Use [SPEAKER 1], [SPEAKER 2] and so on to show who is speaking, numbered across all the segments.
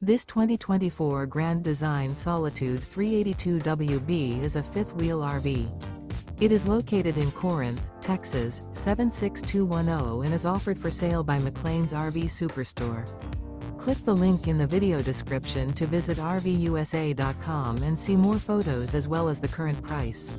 [SPEAKER 1] This 2024 Grand Design Solitude 382WB is a fifth-wheel RV. It is located in Corinth, Texas, 76210 and is offered for sale by McClain's RV Superstore. Click the link in the video description to visit RVUSA.com and see more photos as well as the current price.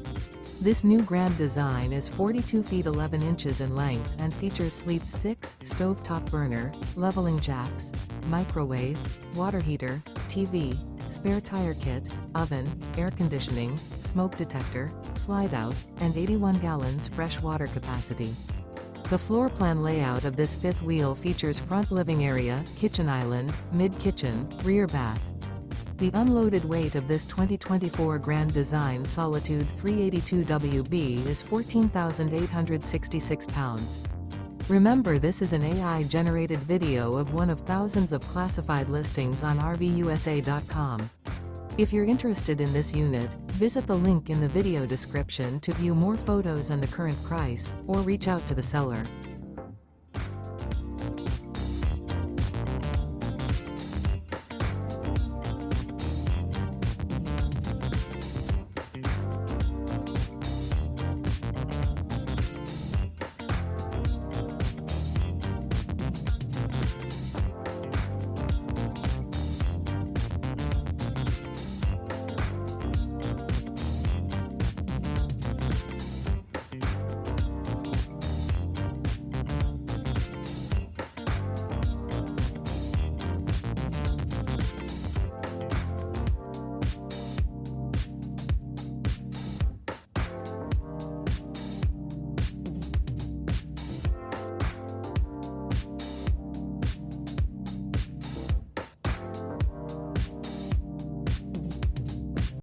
[SPEAKER 1] This new Grand Design is 42 feet 11 inches in length and features sleep 6, stovetop burner, leveling jacks, microwave, water heater, TV, spare tire kit, oven, air conditioning, smoke detector, slide out, and 81 gallons fresh water capacity. The floor plan layout of this fifth wheel features front living area, kitchen island, mid-kitchen, rear bath. The unloaded weight of this 2024 Grand Design Solitude 382WB is 14,866 pounds. Remember, this is an AI-generated video of one of thousands of classified listings on RVUSA.com. If you're interested in this unit, visit the link in the video description to view more photos and the current price, or reach out to the seller.